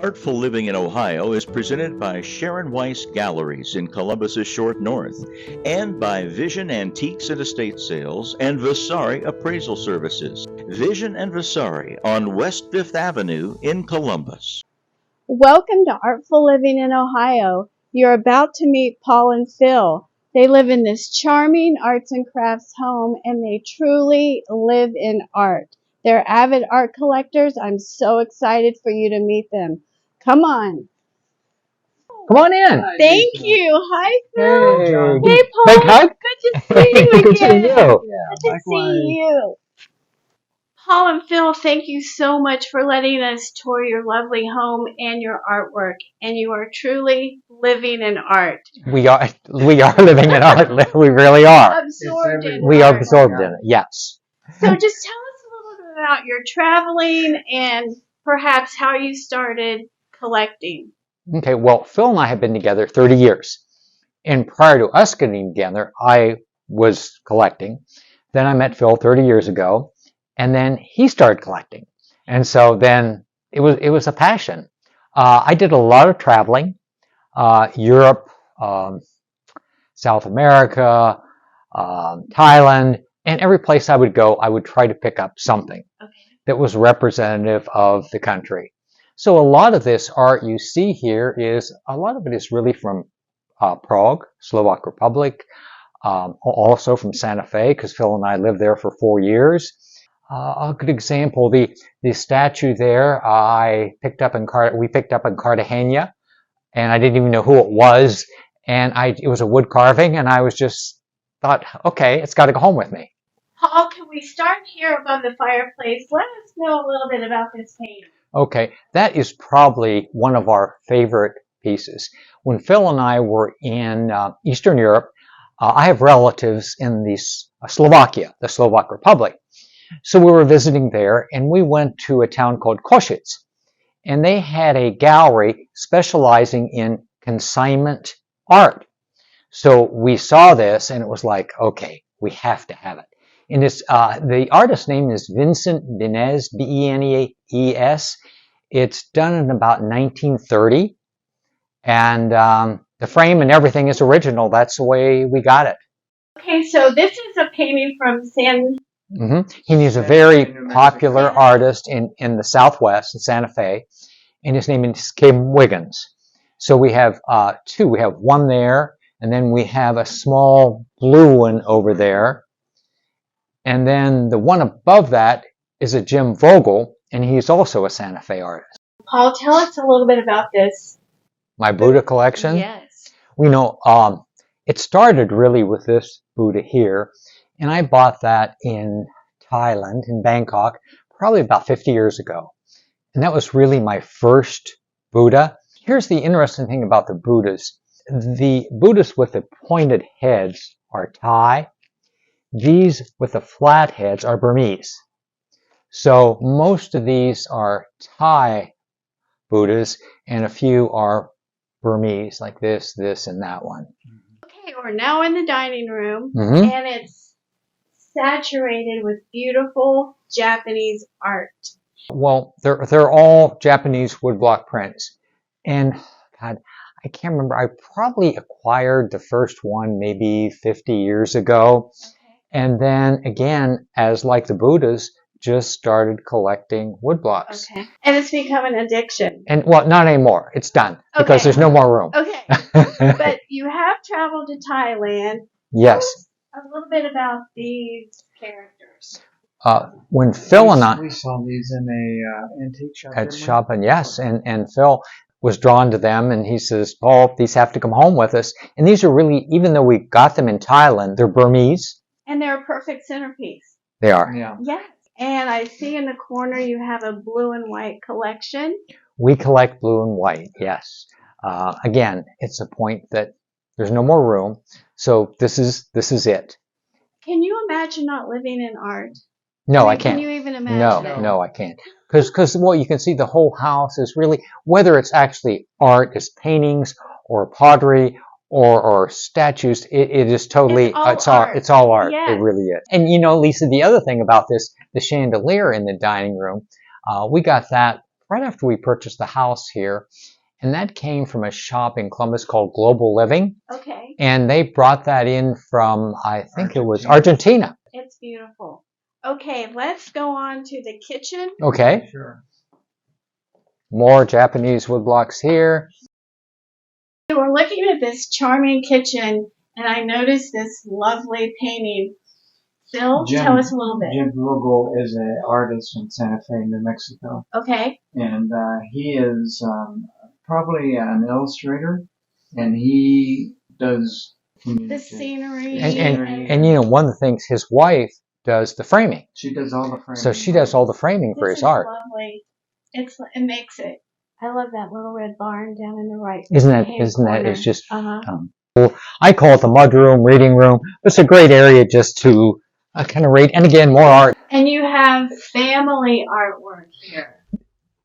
Artful Living in Ohio is presented by Sharon Weiss Galleries in Columbus's Short North and by Vision Antiques and Estate Sales and Vasari Appraisal Services. Vision and Vasari on West 5th Avenue in Columbus. Welcome to Artful Living in Ohio. You're about to meet Paul and Phil. They live in this charming arts and crafts home, and they truly live in art. They're avid art collectors. I'm so excited for you to meet them. Come on. Come on in. Thank you. Hi, Phil. Hey, Hey, Paul. big hug. Good to see you again. Good seeing you. Good to see you. Paul and Phil, thank you so much for letting us tour your lovely home and your artwork. And you are truly living in art. We are living in art. We really are. Absorbed in We are art. absorbed in it. Yes. So just tell us a little bit about your traveling and perhaps how you started collecting. Okay. Well, Phil and I have been together 30 years, and prior to us getting together, I was collecting. Then I met Phil 30 years ago, and then he started collecting, and so then it was a passion. I did a lot of traveling, Europe, South America, Thailand, and every place I would go, I would try to pick up something that was representative of the country. So a lot of this art you see here a lot of it is really from Prague, Slovak Republic, also from Santa Fe, because Phil and I lived there for 4 years. A good example, the statue there, we picked up in Cartagena, and I didn't even know who it was, and it was a wood carving, and I was just thought, okay, it's got to go home with me. Paul, can we start here above the fireplace? Let us know a little bit about this painting. Okay, that is probably one of our favorite pieces. When Phil and I were in Eastern Europe, I have relatives in Slovakia, the Slovak Republic. So we were visiting there, and we went to a town called Košice, and they had a gallery specializing in consignment art. So we saw this, and it was like, okay, we have to have it. And the artist's name is Vincent Benes, Benes. It's done in about 1930, and the frame and everything is original. That's the way we got it. Okay, so this is a painting from San... He's a very popular artist in the Southwest, in Santa Fe, and his name is Kim Wiggins. So we have two. We have one there, and then we have a small blue one over there. And then the one above that is a Jim Vogel, and he's also a Santa Fe artist. Paul, tell us a little bit about this. My Buddha collection? Yes. We know it started really with this Buddha here, and I bought that in Thailand, in Bangkok, probably about 50 years ago. And that was really my first Buddha. Here's the interesting thing about the Buddhas. The Buddhas with the pointed heads are Thai. These with the flat heads are Burmese. So most of these are Thai Buddhas, and a few are Burmese, like this, and that one. Okay, we're now in the dining room, and it's saturated with beautiful Japanese art. Well, they're all Japanese woodblock prints. And, God, I can't remember. I probably acquired the first one maybe 50 years ago. And then, again, as like the Buddhas, just started collecting woodblocks. Okay. And it's become an addiction. And, well, not anymore. It's done. Because there's no more room. Okay. But you have traveled to Thailand. Yes. Tell us a little bit about these characters. When Phil and I... We saw these in a antique shop. At shopping, yes. And Phil was drawn to them, and he says, Paul, these have to come home with us. And these are really, even though we got them in Thailand, they're Burmese. And they're a perfect centerpiece. They are. Yeah. Yes. And I see in the corner you have a blue and white collection. We collect blue and white, yes. Again, it's a point that there's no more room, so this is it. Can you imagine not living in art? No, I can't. Can you even imagine? No, I can't. Because well, you can see the whole house is really, whether it's actually art, it's paintings or pottery or statues, it is totally, it's all art. Yes. It really is. And you know, Lisa, the other thing about this, the chandelier in the dining room, we got that right after we purchased the house here, and that came from a shop in Columbus called Artful Living. Okay. And they brought that in from, I think it was Argentina. It's beautiful. Okay, let's go on to the kitchen. Okay. Sure. More Japanese woodblocks here. We're looking at this charming kitchen, and I noticed this lovely painting. Phil, tell us a little bit. Jim Vogel is an artist in Santa Fe, New Mexico. Okay. And he is probably an illustrator, and he does The scenery. And you know, one of the things, his wife does the framing. She does all the framing. So she does all the framing for his art. Lovely. It makes it. I love that little red barn down in the right. Isn't that, it's just, Uh-huh. I call it the mudroom, reading room. It's a great area just to kind of read. And again, more art. And you have family artwork here.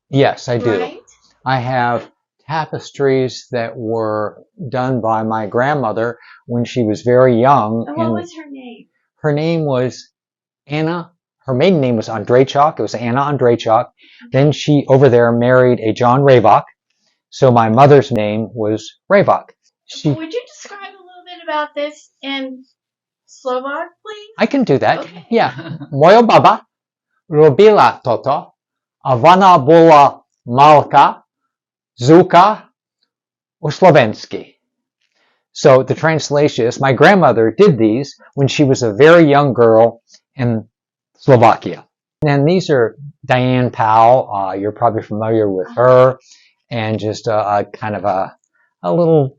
Yes, I do. Right? I have tapestries that were done by my grandmother when she was very young. And what was her name? Her name was Anna. Her maiden name was Andrejchuk. It was Anna Andrejchuk. Then she, over there, married a John Ravok. So my mother's name was Ravok. Would you describe a little bit about this in Slovak, please? I can do that. Okay. Yeah. Moja baba robila toto, a vana bola malka, zuka, u Slovensky. So the translation is, my grandmother did these when she was a very young girl in Slovakia. And these are Diane Powell. You're probably familiar with her, and just a kind of a little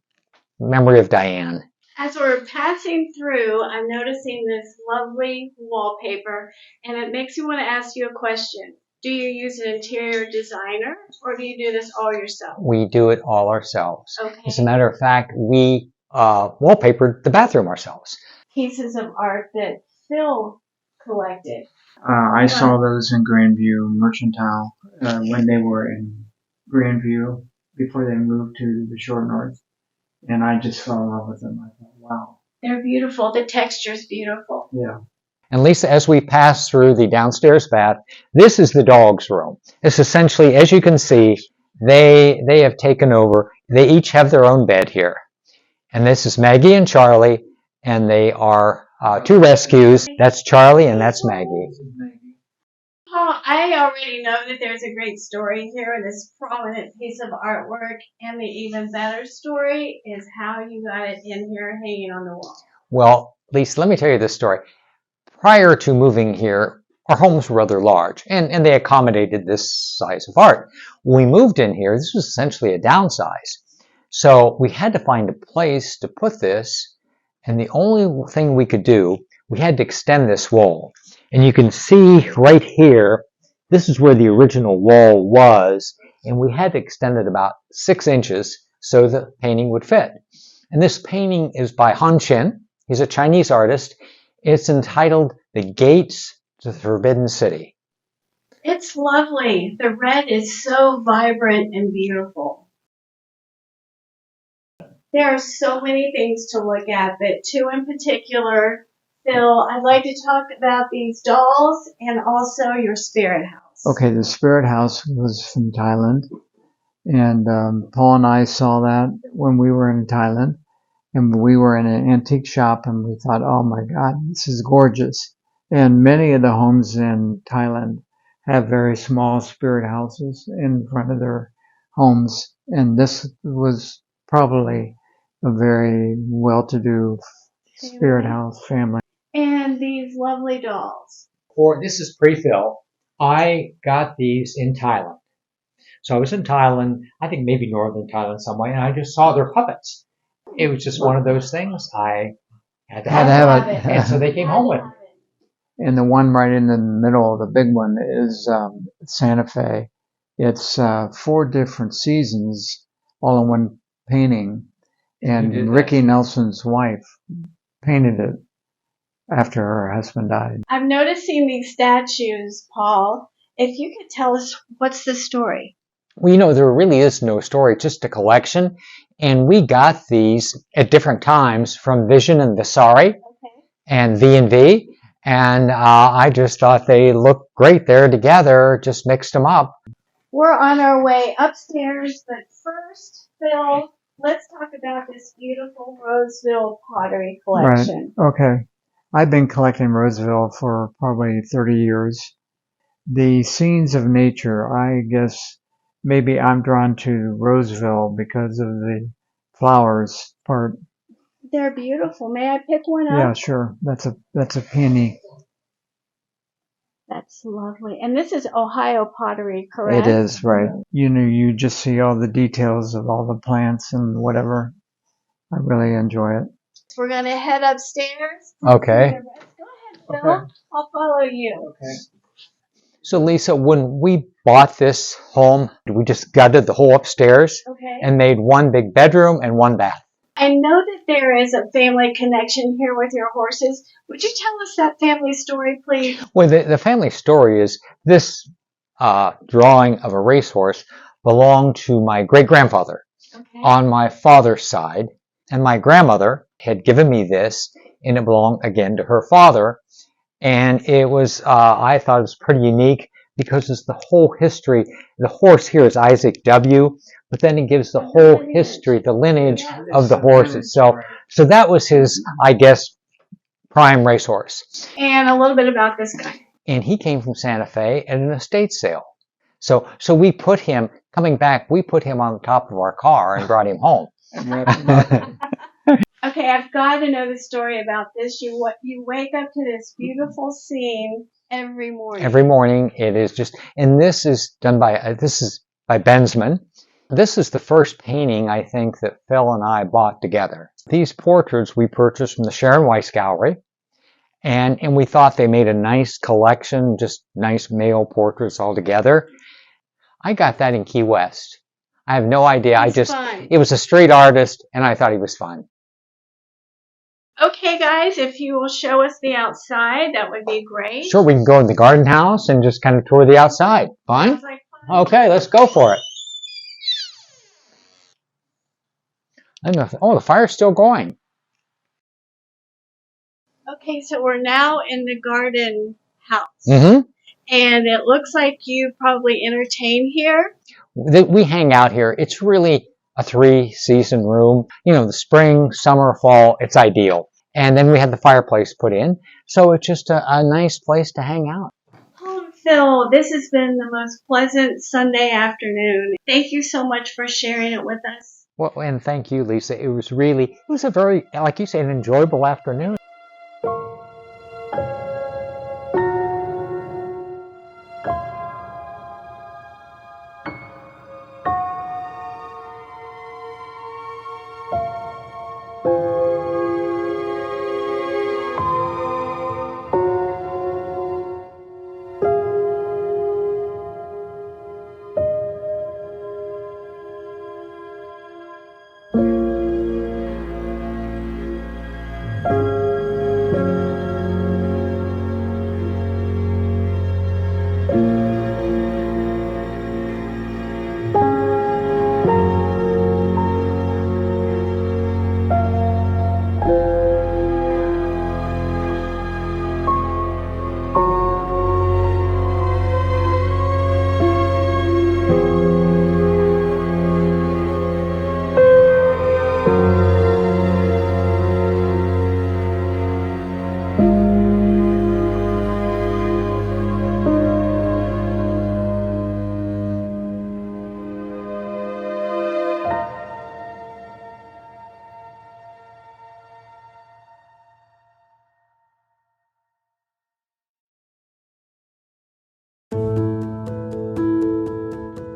memory of Diane. As we're passing through, I'm noticing this lovely wallpaper, and it makes me want to ask you a question. Do you use an interior designer, or do you do this all yourself? We do it all ourselves. Okay. As a matter of fact, we wallpapered the bathroom ourselves. Pieces of art that Phil collected. I saw those in Grandview Mercantile when they were in Grandview before they moved to the short north. And I just fell in love with them. I thought, wow. They're beautiful. The texture's beautiful. Yeah. And Lisa, as we pass through the downstairs bath, this is the dog's room. It's essentially, as you can see, they have taken over. They each have their own bed here. And this is Maggie and Charlie, and they are two rescues. That's Charlie and that's Maggie. Paul, I already know that there's a great story here, this prominent piece of artwork, and the even better story is how you got it in here hanging on the wall. Well, Lisa, let me tell you this story. Prior to moving here, our homes were rather large, and they accommodated this size of art. When we moved in here, this was essentially a downsize. So we had to find a place to put this, and the only thing we could do, we had to extend this wall. And you can see right here, this is where the original wall was, and we had to extend it about 6 inches so the painting would fit. And this painting is by Han Qin. He's a Chinese artist. It's entitled The Gates to the Forbidden City. It's lovely. The red is so vibrant and beautiful. There are so many things to look at, but two in particular, Phil, I'd like to talk about these dolls and also your spirit house. Okay, the spirit house was from Thailand. And Paul and I saw that when we were in Thailand. And we were in an antique shop and we thought, oh my God, this is gorgeous. And many of the homes in Thailand have very small spirit houses in front of their homes. And this was probably a very well-to-do spirit house family. And these lovely dolls. This is pre-fill. I got these in Thailand. So I was in Thailand, I think maybe northern Thailand some way, and I just saw their puppets. It was just one of those things. I had to have it. And so they came home with it. And the one right in the middle, the big one, is Santa Fe. It's 4 different seasons all in one painting. And Ricky Nelson's wife painted it after her husband died. I'm noticing these statues, Paul. If you could tell us, what's the story? Well, you know, there really is no story, just a collection. And we got these at different times from Vision and Vasari and V&V. And I just thought they looked great there together, just mixed them up. We're on our way upstairs, but first, Phil, let's talk about this beautiful Roseville pottery collection. Right. Okay. I've been collecting Roseville for probably 30 years. The scenes of nature, I guess maybe I'm drawn to Roseville because of the flowers part. They're beautiful. May I pick one up? Yeah, sure. That's a peony. That's lovely. And this is Ohio pottery, correct? It is, right. You just see all the details of all the plants and whatever. I really enjoy it. We're going to head upstairs. Okay. Go ahead, Phil. Okay. I'll follow you. Okay. So Lisa, when we bought this home, we just gutted the whole upstairs Okay. and made one big bedroom and one bath. I know that there is a family connection here with your horses. Would you tell us that family story, please? Well, the family story is this drawing of a racehorse belonged to my great-grandfather Okay. on my father's side, and my grandmother had given me this, and it belonged again to her father. And it was, I thought it was pretty unique because it's the whole history. The horse here is Isaac W., but then it gives the whole history, the lineage of the horse itself. So that was his, I guess, prime racehorse. And a little bit about this guy. And he came from Santa Fe at an estate sale. So we put him, coming back, we put him on the top of our car and brought him home. Okay, I've got to know the story about this. You wake up to this beautiful scene every morning. Every morning it is just, and this is done by, this is by Bensman. This is the first painting, I think, that Phil and I bought together. These portraits we purchased from the Sharon Weiss Gallery, and we thought they made a nice collection, just nice male portraits all together. I got that in Key West. I have no idea. Fun. It was a street artist, and I thought he was fun. Okay, guys, if you will show us the outside, that would be great. Sure, we can go in the garden house and just kind of tour the outside. Fine? Sounds like fun. Okay, let's go for it. Oh, the fire's still going. Okay, so we're now in the garden house. Mm-hmm. And it looks like you probably entertain here. We hang out here. It's really a 3-season room. You know, the spring, summer, fall, it's ideal. And then we had the fireplace put in. So it's just a nice place to hang out. Oh, Phil, this has been the most pleasant Sunday afternoon. Thank you so much for sharing it with us. Well, and thank you, Lisa. It was a very, like you said, an enjoyable afternoon.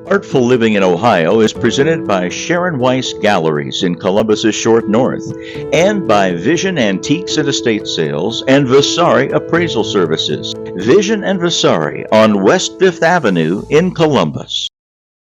Artful Living in Ohio is presented by Sharon Weiss Galleries in Columbus's Short North and by Vision Antiques and Estate Sales and Vasari Appraisal Services. Vision and Vasari on West 5th Avenue in Columbus.